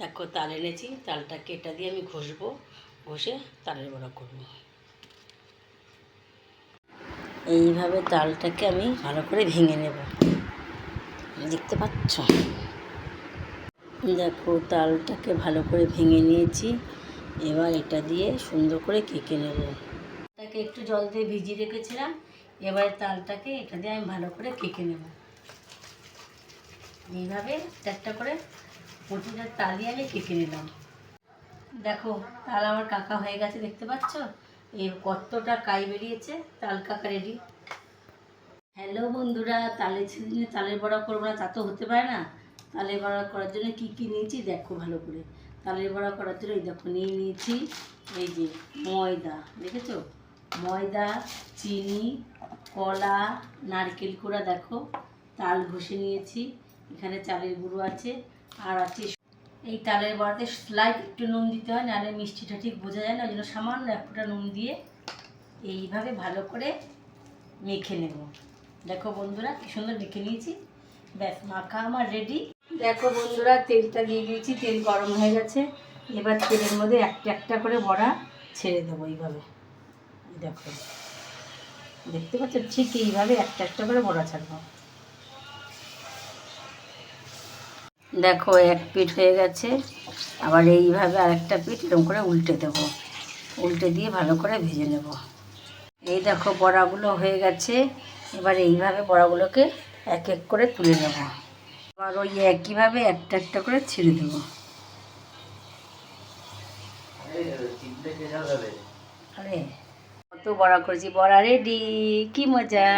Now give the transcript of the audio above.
দেখো তাল এনেছি, তালটাকে এটা দিয়ে আমি ঘষবো, ঘষে তালের বড়া করব। এইভাবে তালটাকে আমি ভালো করে ভেঙে নেব, দেখতে পাচ্ছ। দেখো তালটাকে ভালো করে ভেঙে নিয়েছি, এবার এটা দিয়ে সুন্দর করে কেকে নেব। তাকে একটু জল দিয়ে ভিজিয়ে রেখেছিলাম, এবার তালটাকে এটা দিয়ে আমি ভালো করে কেকে নেব। এইভাবে একটা করে প্রতিটা তালই আমি কেকে নিলাম। দেখো তাল আমার কাকা হয়ে গেছে, দেখতে পাচ্ছ এর কতটা কাই বেরিয়েছে। তাল কাকা রেডি। হ্যালো বন্ধুরা, তালের সিজনে তালের বড়া করবো না তা তো হতে পারে না। তালের বড়া করার জন্য কি কি নিয়েছি দেখো ভালো করে। তালের বড়া করার জন্য এই দেখো নিয়েছি এই যে ময়দা, দেখেছো, ময়দা, চিনি, কলা, নারকেল কোড়া, দেখো তাল ঘষে নিয়েছি, এখানে চালের গুঁড়ো আছে, আর আছে এই তালের বড়াতে স্লাইড একটু নুন দিতে হয়, নাহলে মিষ্টিটা ঠিক বোঝা যায় না, ওই জন্য সামান্য এক ফোঁটা নুন দিয়ে এইভাবে ভালো করে মেখে নেব। দেখো বন্ধুরা কি সুন্দর মেখে নিয়েছি, ব্যাস মাখা আমার রেডি। দেখো বন্ধুরা তেলটা দিয়ে দিয়েছি, তেল গরম হয়ে গেছে, এবার তেলের মধ্যে একটা একটা করে বড়া ছেড়ে দেবো এইভাবে। দেখো দেখতে পাচ্ছ, ঠিক এইভাবে একটা একটা করে বড়া ছাড়বো। দেখো এক পিঠ হয়ে গেছে, আবার এইভাবে আরেকটা পিঠ এরকম করে উল্টে দেবো, উল্টে দিয়ে ভালো করে ভেজে নেব। এই দেখো বড়াগুলো হয়ে গেছে, এবার এইভাবে বড়াগুলোকে এক এক করে তুলে নেব, আবার ওই একইভাবে একটা একটা করে ছেড়ে দেবো। আরে কত বড়া করেছি, বড়া রেডি, কি মজা।